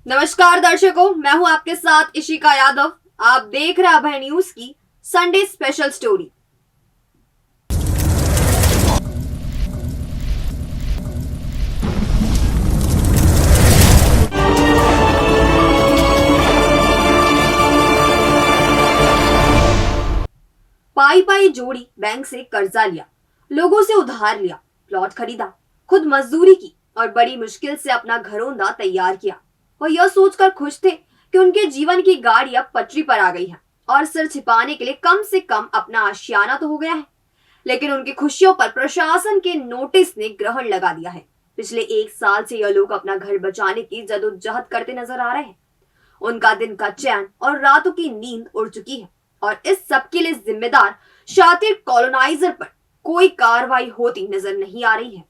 नमस्कार दर्शकों, मैं हूं आपके साथ इशिका यादव। आप देख रहे हैं अभय न्यूज की संडे स्पेशल स्टोरी। पाई पाई जोड़ी बैंक से कर्जा लिया, लोगों से उधार लिया, प्लॉट खरीदा, खुद मजदूरी की और बड़ी मुश्किल से अपना घरौंदा तैयार किया। वह यह सोचकर खुश थे कि उनके जीवन की गाड़ी अब पटरी पर आ गई है और सिर छिपाने के लिए कम से कम अपना आशियाना तो हो गया है। लेकिन उनकी खुशियों पर प्रशासन के नोटिस ने ग्रहण लगा दिया है। पिछले 1 साल से यह लोग अपना घर बचाने की जदोजहद करते नजर आ रहे हैं। उनका दिन का चैन और रातों की नींद उड़ चुकी है और इस सब के लिए जिम्मेदार शातिर कॉलोनाइजर पर कोई कार्रवाई होती नजर नहीं आ रही है।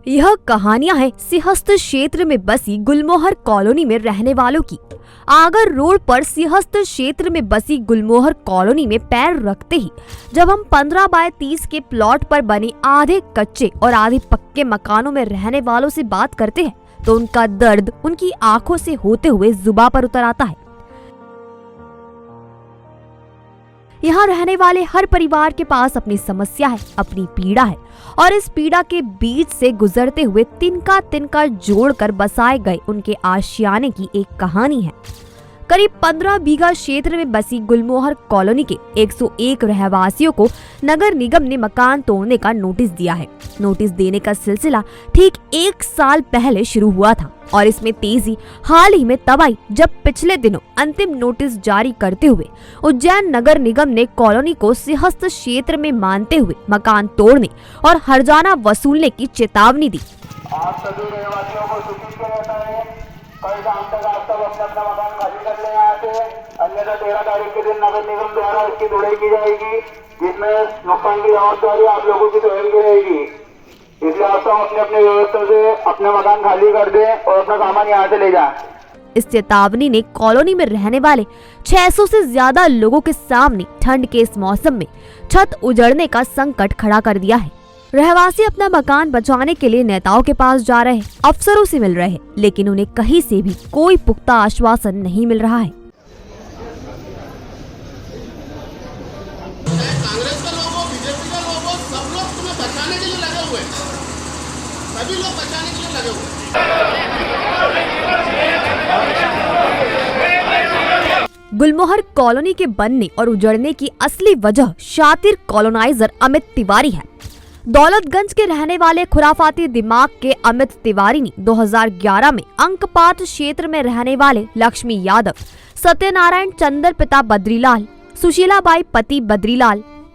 यह कहानियां हैं सिंहस्थ क्षेत्र में बसी गुलमोहर कॉलोनी में रहने वालों की। आगर रोड पर सिंहस्थ क्षेत्र में बसी गुलमोहर कॉलोनी में पैर रखते ही जब हम 15 बाय 30 के प्लॉट पर बने आधे कच्चे और आधे पक्के मकानों में रहने वालों से बात करते हैं तो उनका दर्द उनकी आंखों से होते हुए जुबान पर उतर आता है। यहाँ रहने वाले हर परिवार के पास अपनी समस्या है, अपनी पीड़ा है और इस पीड़ा के बीच से गुजरते हुए तिनका तिनका जोड़कर बसाए गए उनके आशियाने की एक कहानी है। करीब 15 बीघा क्षेत्र में बसी गुलमोहर कॉलोनी के 101 रहवासियों को नगर निगम ने मकान तोड़ने का नोटिस दिया है। नोटिस देने का सिलसिला ठीक 1 साल पहले शुरू हुआ था और इसमें तेजी हाल ही में तब आई जब पिछले दिनों अंतिम नोटिस जारी करते हुए उज्जैन नगर निगम ने कॉलोनी को सिंहस्थ क्षेत्र में मानते हुए मकान तोड़ने और हर्जाना वसूलने की चेतावनी दी। आप सभी रहवासियों को सूचित किया जाता है, कल शाम तक आप सब अपना मकान खाली कर लें यहाँ से, अन्यथा 13 तारीख के दिन नगर निगम द्वारा इसकी धुलाई की जाएगी, जिसमें नुकसान की जवाबदारी आप लोगों की तो रहेगी। इसलिए आप सब अपने अपने व्यवस्था से अपने मकान खाली कर दें और अपना सामान यहाँ से ले जाएं। इस चेतावनी ने कॉलोनी में रहने वाले 600 से ज्यादा लोगों के सामने ठंड के इस मौसम में छत उजड़ने का संकट खड़ा कर दिया है। रहवासी अपना मकान बचाने के लिए नेताओं के पास जा रहे हैं, अफसरों से मिल रहे हैं, लेकिन उन्हें कहीं से भी कोई पुख्ता आश्वासन नहीं मिल रहा है। कांग्रेस का लोग हो, बीजेपी का लोग हो, सब लोग तुम्हें बचाने के लिए लगे हुए हैं। सभी लोग बचाने के लिए लगे हुए हैं। गुलमोहर कॉलोनी के बनने और उजड़ने की असली वजह शातिर कॉलोनाइजर अमित तिवारी है। दौलतगंज के रहने वाले खुराफाती दिमाग के अमित तिवारी ने 2011 में अंकपात क्षेत्र में रहने वाले लक्ष्मी यादव, सत्यनारायण चंद्र पिता बद्रीलाल, सुशीलाबाई पति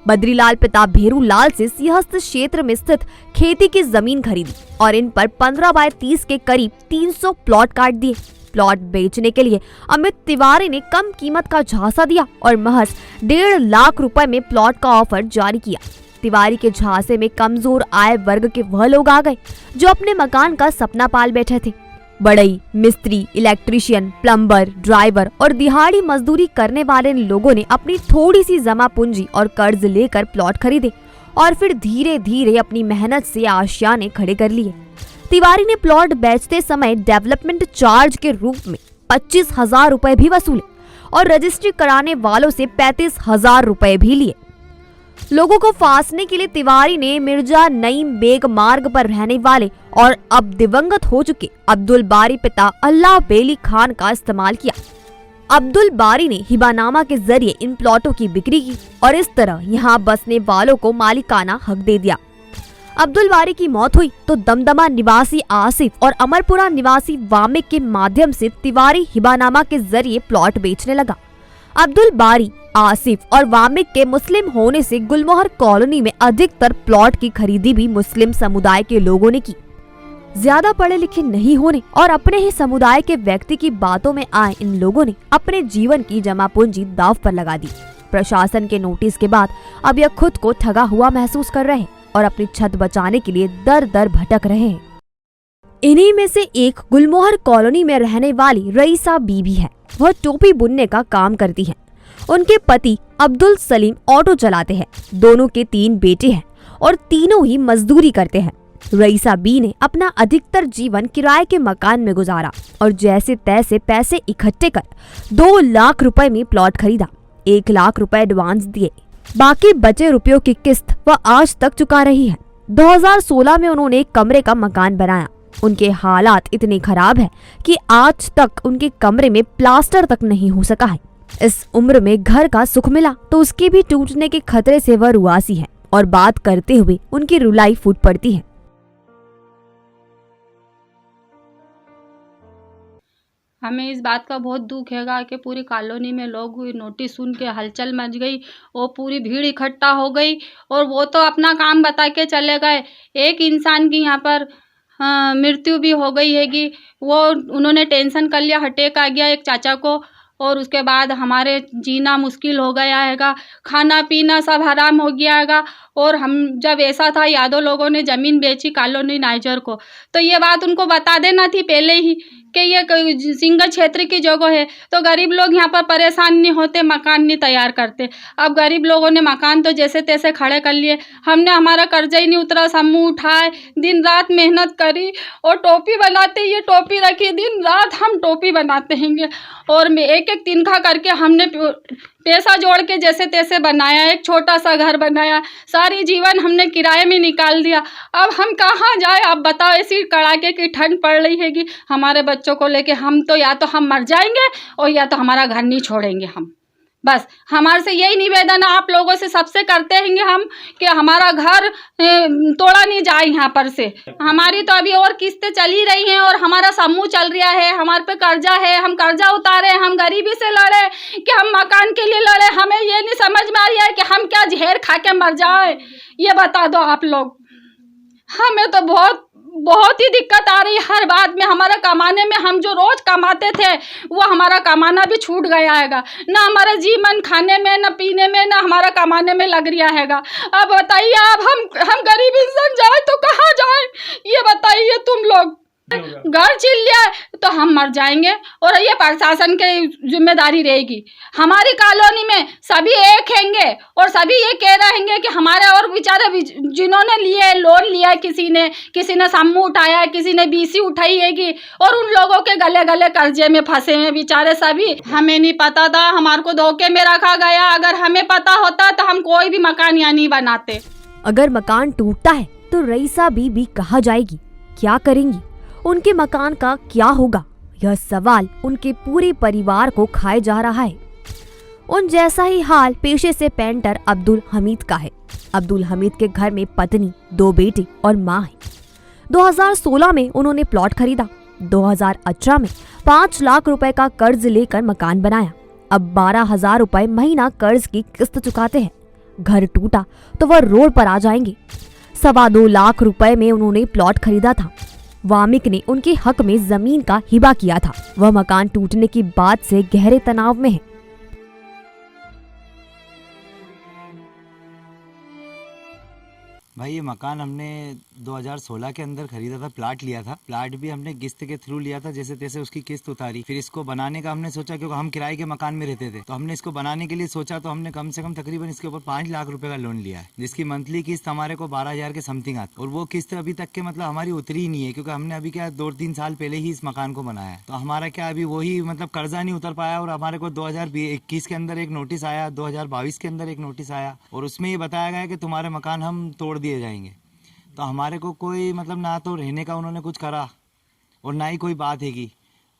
बद्रीलाल पिता भेरूलाल से सिंहस्थ क्षेत्र में स्थित खेती की जमीन खरीदी और इन पर 15 बाय 30 के करीब 300 प्लॉट काट दिए। प्लॉट बेचने के लिए अमित तिवारी ने कम कीमत का झांसा दिया और महज 1.5 लाख रुपए में प्लॉट का ऑफर जारी किया। तिवारी के झांसे में कमजोर आय वर्ग के वह लोग आ गए जो अपने मकान का सपना पाल बैठे थे। बढ़ई, मिस्त्री, इलेक्ट्रीशियन, प्लम्बर, ड्राइवर और दिहाड़ी मजदूरी करने वाले लोगों ने अपनी थोड़ी सी जमा पूंजी और कर्ज लेकर प्लॉट खरीदे और फिर धीरे धीरे अपनी मेहनत से आशियाने खड़े कर लिए। तिवारी ने प्लॉट बेचते समय डेवलपमेंट चार्ज के रूप में 25,000 रुपए भी वसूले और रजिस्ट्री कराने वालों से 35,000 रुपए भी लिए। लोगों को फांसने के लिए तिवारी ने मिर्जा नईम बेग मार्ग पर रहने वाले और अब दिवंगत हो चुके अब्दुल बारी पिता अल्लाह बेली खान का इस्तेमाल किया। अब्दुल बारी ने हिबानामा के जरिए इन प्लॉटों की बिक्री की और इस तरह यहाँ बसने वालों को मालिकाना हक दे दिया। अब्दुल बारी की मौत हुई तो दमदमा निवासी आसिफ और अमरपुरा निवासी वामिक के माध्यम से तिवारी हिबानामा के जरिए प्लॉट बेचने लगा। अब्दुल बारी, आसिफ और वामिक के मुस्लिम होने से गुलमोहर कॉलोनी में अधिकतर प्लॉट की खरीदी भी मुस्लिम समुदाय के लोगों ने की। ज्यादा पढ़े लिखे नहीं होने और अपने ही समुदाय के व्यक्ति की बातों में आए इन लोगों ने अपने जीवन की जमा पूंजी दांव पर लगा दी। प्रशासन के नोटिस के बाद अब यह खुद को ठगा हुआ महसूस कर रहे हैं और अपनी छत बचाने के लिए दर दर भटक रहे हैं। इन्हीं में से एक गुलमोहर कॉलोनी में रहने वाली रईसा बीबी है। वह टोपी बुनने का काम करती है। उनके पति अब्दुल सलीम ऑटो चलाते हैं। दोनों के 3 बेटे हैं और तीनों ही मजदूरी करते हैं। रईसा बी ने अपना अधिकतर जीवन किराए के मकान में गुजारा और जैसे तैसे पैसे इकट्ठे कर 2 लाख रुपए में प्लॉट खरीदा। 1 लाख रुपए एडवांस दिए, बाकी बचे रुपयों की किस्त वह आज तक चुका रही है। 2016 में उन्होंने एक कमरे का मकान बनाया। उनके हालात इतने खराब हैं कि आज तक उनके कमरे में प्लास्टर तक नहीं हो सका है। इस उम्र में घर का सुख मिला तो उसके भी टूटने के खतरे से वह रुआसी है और बात करते हुए उनकी रुलाई फूट पड़ती है। हमें इस बात का बहुत दुख हैगा कि पूरी कॉलोनी में लोग नोटिस सुन के हलचल मच गई और पूरी भीड़ इकट्ठा हो गई और वो तो अपना काम बता के चले गए। एक इंसान की यहाँ पर मृत्यु भी हो गई हैगी। वो उन्होंने टेंशन कर लिया, अटैक आ गया एक चाचा को और उसके बाद हमारे जीना मुश्किल हो गया हैगा, खाना पीना सब हराम हो गया हैगा। और हम जब ऐसा था यादव लोगों ने ज़मीन बेची कॉलोनी नाइजर को, तो ये बात उनको बता देना थी पहले ही कि ये सिंगल क्षेत्र की जगह है, तो गरीब लोग यहाँ पर परेशान नहीं होते, मकान नहीं तैयार करते। अब गरीब लोगों ने मकान तो जैसे तैसे खड़े कर लिए। हमने हमारा कर्जा ही नहीं उतरा, समूह उठाए, दिन रात मेहनत करी और टोपी बनाते, ये टोपी रखी, दिन रात हम टोपी बनाते हैं और एक एक तिनखा करके हमने पैसा जोड़ के जैसे तैसे बनाया, एक छोटा सा घर बनाया। सारी जीवन हमने किराए में निकाल दिया। अब हम कहाँ जाए आप बताओ? ऐसी कड़ाके की ठंड पड़ रही हैगी। हमारे बच्चों को लेके हम तो या तो हम मर जाएंगे और या तो हमारा घर नहीं छोड़ेंगे हम। बस हमारे से यही निवेदन है आप लोगों से, सबसे करते हैं हम कि हमारा घर तोड़ा नहीं जाए यहाँ पर से। हमारी तो अभी और किस्तें चल ही रही हैं और हमारा समूह चल रहा है, हमारे पे कर्जा है, हम कर्जा उतारे, हम गरीबी से लड़े कि हम मकान के लिए लड़े। हमें ये नहीं समझ में आ रही है कि हम क्या जहर खा के मर जाए, ये बता दो आप लोग। हमें तो बहुत ही दिक्कत आ रही है हर बात में। हमारा कमाने में, हम जो रोज कमाते थे वो हमारा कमाना भी छूट गया हैगा। ना हमारा जीवन खाने में, ना पीने में, ना हमारा कमाने में लग रहा हैगा। अब बताइए आप, हम गरीब इंसान जाए तो कहाँ जाए, ये बताइए तुम लोग। घर छिल लिया तो हम मर जाएंगे और ये प्रशासन की जिम्मेदारी रहेगी। हमारी कॉलोनी में सभी एक हैंगे और सभी ये कह रहे हैं कि हमारे और बेचारे जिन्होंने लिए लोन लिया, किसी ने समूह उठाया, किसी ने बीसी उठाई हैगी और उन लोगों के गले गले कर्जे में फंसे हैं बेचारे सभी। हमें नहीं पता था, हमारे को धोखे में रखा गया। अगर हमें पता होता तो हम कोई भी मकान यहाँ नहीं बनाते। अगर मकान टूटता है तो रईसा बीबी कहाँ जाएगी, क्या करेंगी, उनके मकान का क्या होगा? यह सवाल उनके पूरे परिवार को खाए जा रहा है। उन जैसा ही हाल पेशे से पेंटर अब्दुल हमीद का है। अब्दुल हमीद के घर में पत्नी, 2 बेटे और माँ है। 2016 में उन्होंने प्लॉट खरीदा। 2018 में 5 लाख रुपए का कर्ज लेकर मकान बनाया। अब 12,000 रुपए महीना कर्ज की किस्त चुकाते हैं। घर टूटा तो वह रोड पर आ जाएंगे। 2.25 लाख रुपए में उन्होंने प्लॉट खरीदा था। वामिक ने उनके हक में जमीन का हिबा किया था। वह मकान टूटने की बात से गहरे तनाव में है। भाई ये मकान हमने 2016 के अंदर खरीदा था, प्लाट लिया था। प्लाट भी हमने किस्त के थ्रू लिया था, जैसे तैसे उसकी किस्त उतारी। फिर इसको बनाने का हमने सोचा, क्योंकि हम किराए के मकान में रहते थे, तो हमने इसको बनाने के लिए सोचा, तो हमने कम से कम तकरीबन इसके ऊपर 5 लाख रुपए का लोन लिया है, जिसकी मंथली किस्त हमारे को 12,000 के समथिंग आती। और वो किस्त अभी तक के मतलब हमारी उतरी ही नहीं है, क्योंकि हमने अभी क्या 2-3 साल पहले ही इस मकान को बनाया है। तो हमारा क्या अभी वही मतलब कर्जा नहीं उतर पाया। और हमारे को 2021 के अंदर एक नोटिस आया, 2022 के अंदर एक नोटिस आया, और उसमें ये बताया गया कि तुम्हारे मकान हम तोड़ दिए जाएंगे। तो हमारे को कोई मतलब ना तो रहने का उन्होंने कुछ करा और ना ही कोई बात है की,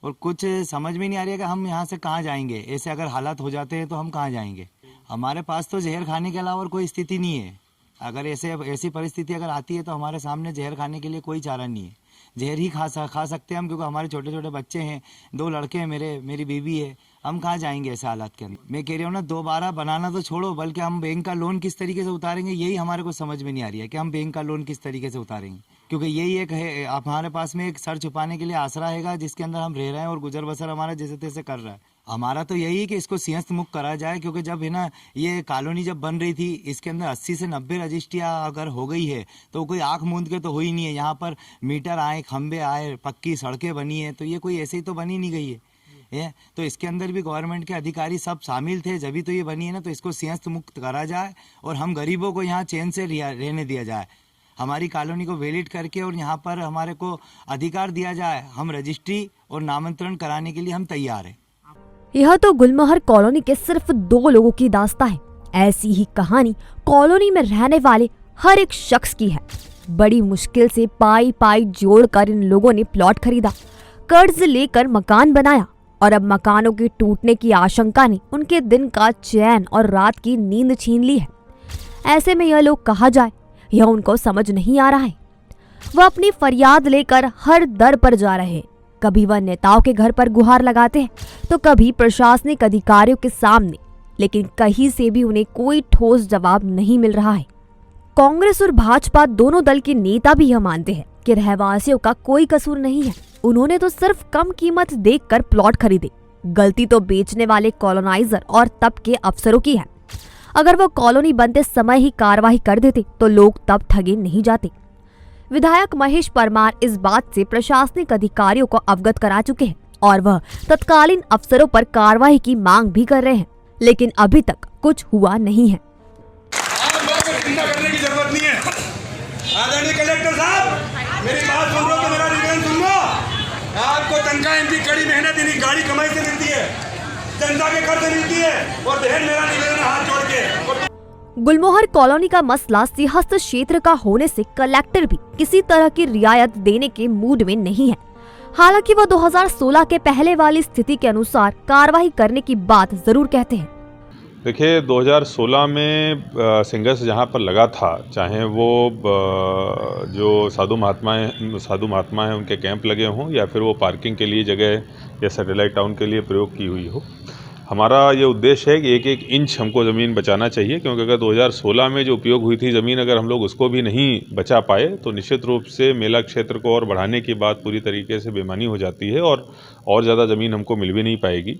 और कुछ समझ में नहीं आ रही है कि हम यहाँ से कहाँ जाएंगे। ऐसे अगर हालात हो जाते हैं तो हम कहाँ जाएंगे। हमारे पास तो जहर खाने के अलावा और कोई स्थिति नहीं है। अगर ऐसी परिस्थिति अगर आती है तो हमारे सामने जहर खाने के लिए कोई चारा नहीं है। जहर ही खा सकते हैं हम, क्योंकि हमारे छोटे छोटे बच्चे हैं, 2 लड़के हैं मेरी बीवी है। हम कहाँ जाएंगे ऐसे हालात के अंदर। मैं कह रही हूँ ना, दोबारा बनाना तो छोड़ो, बल्कि हम बैंक का लोन किस तरीके से उतारेंगे यही हमारे को समझ में नहीं आ रही है कि हम बैंक का लोन किस तरीके से उतारेंगे। क्योंकि यही एक है हमारे पास में एक सर छुपाने के लिए आसरा है, जिसके अंदर हम रह रहे हैं और गुजर बसर हमारा जैसे तैसे कर रहा है। हमारा तो यही है कि इसको सिंहस्थ मुक्त करा जाए, क्योंकि जब है ना ये कॉलोनी जब बन रही थी, इसके अंदर 80 से 90 रजिस्ट्रियाँ अगर हो गई है तो कोई आँख मूंद के तो हो ही नहीं है। यहाँ पर मीटर आए, खंबे आए, पक्की सड़कें बनी है, तो ये कोई ऐसे ही तो बनी नहीं गई है। तो इसके अंदर भी गवर्नमेंट के अधिकारी सब शामिल थे, जब तो ये बनी है ना। तो इसको सिंहस्थ मुक्त करा जाए और हम गरीबों को यहाँ चैन से रहने दिया जाए। हमारी कॉलोनी को वैलिड करके और यहाँ पर हमारे को अधिकार दिया जाए। हम रजिस्ट्री और नामांतरण कराने के लिए हम तैयार हैं। यह तो गुलमोहर कॉलोनी के सिर्फ 2 लोगों की दास्तां है। ऐसी ही कहानी कॉलोनी में रहने वाले हर एक शख्स की है। बड़ी मुश्किल से पाई जोड़कर इन लोगों ने प्लॉट खरीदा, कर्ज लेकर मकान बनाया, और अब मकानों के टूटने की आशंका ने उनके दिन का चैन और रात की नींद छीन ली है। ऐसे में यह लोग कहा जाए, यह उनको समझ नहीं आ रहा है। वह अपनी फरियाद लेकर हर दर पर जा रहे हैं। कभी वह नेताओं के घर पर गुहार लगाते हैं, तो कभी प्रशासनिक अधिकारियों के सामने, लेकिन कहीं से भी उन्हें कोई ठोस जवाब नहीं मिल रहा है। कांग्रेस और भाजपा दोनों दल के नेता भी यह मानते हैं कि रहवासियों का कोई कसूर नहीं है। उन्होंने तो सिर्फ कम कीमत देखकर प्लॉट खरीदे। गलती तो बेचने वाले कॉलोनाइजर और तब के अफसरों की है। अगर वो कॉलोनी बनते समय ही कार्रवाई कर देते तो लोग तब ठगे नहीं जाते। विधायक महेश परमार इस बात से प्रशासनिक अधिकारियों को अवगत करा चुके हैं और वह तत्कालीन अफसरों पर कार्रवाई की मांग भी कर रहे हैं, लेकिन अभी तक कुछ हुआ नहीं है। चिंता करने की जरूरत नहीं है। आदरणीय कलेक्टर साहब, मेरी बात सुन लो तो मेरा निवेदन सुन लो। आपको तनख्वाह इनकी कड़ी मेहनत इनकी गाड़ी कमाई से मिलती है, जनता के खर्च से मिलती है, और बहन मेरा निवेदन है हाथ जोड़ के। गुलमोहर कॉलोनी का मसला सिंहस्थ क्षेत्र का होने से कलेक्टर भी किसी तरह की रियायत देने के मूड में नहीं है। हालांकि वह 2016 के पहले वाली स्थिति के अनुसार कार्रवाई करने की बात जरूर कहते हैं। देखिए, 2016 में सिंहस्थ जहाँ पर लगा था, चाहे वो जो साधु महात्मा हैं उनके कैंप लगे हों, या फिर वो पार्किंग के लिए जगह या सैटेलाइट टाउन के लिए प्रयोग की हुई हो, हमारा ये उद्देश्य है कि एक एक इंच हमको ज़मीन बचाना चाहिए। क्योंकि अगर 2016 में जो उपयोग हुई थी ज़मीन, अगर हम लोग उसको भी नहीं बचा पाए तो निश्चित रूप से मेला क्षेत्र को और बढ़ाने की बात पूरी तरीके से बेमानी हो जाती है और ज़्यादा ज़मीन हमको मिल भी नहीं पाएगी।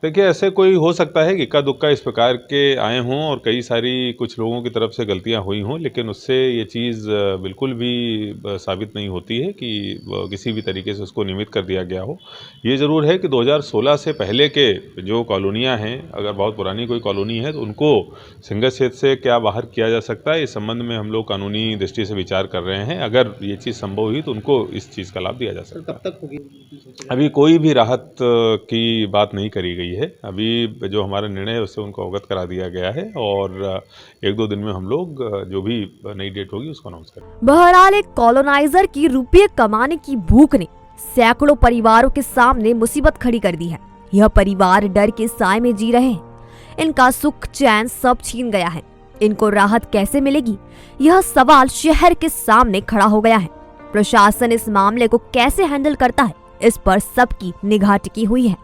देखिए, ऐसे कोई हो सकता है कि इक्का दुक्का इस प्रकार के आए हों और कई सारी कुछ लोगों की तरफ से गलतियां हुई हों, लेकिन उससे ये चीज़ बिल्कुल भी साबित नहीं होती है कि किसी भी तरीके से उसको नियमित कर दिया गया हो। ये ज़रूर है कि 2016 से पहले के जो कॉलोनियां हैं, अगर बहुत पुरानी कोई कॉलोनी है तो उनको सिंहस्थ क्षेत्र से क्या बाहर किया जा सकता है, इस संबंध में हम लोग कानूनी दृष्टि से विचार कर रहे हैं। अगर ये चीज़ संभव हुई तो उनको इस चीज़ का लाभ दिया जा सकता है। कब तक होगी? अभी कोई भी राहत की बात नहीं करी गई है। अभी जो हमारा निर्णय है उससे उनको अवगत करा दिया गया है और 1-2 दिन में हम लोग जो भी नई डेट होगी उसको अनाउंस करेंगे। बहरहाल एक कॉलोनाइजर की रुपये कमाने की भूख ने सैकड़ों परिवारों के सामने मुसीबत खड़ी कर दी है। यह परिवार डर के साए में जी रहे हैं। इनका सुख चैन सब छीन गया है। इनको राहत कैसे मिलेगी, यह सवाल शहर के सामने खड़ा हो गया है। प्रशासन इस मामले को कैसे हैंडल करता है, इस पर सबकी निगाह टिकी हुई है।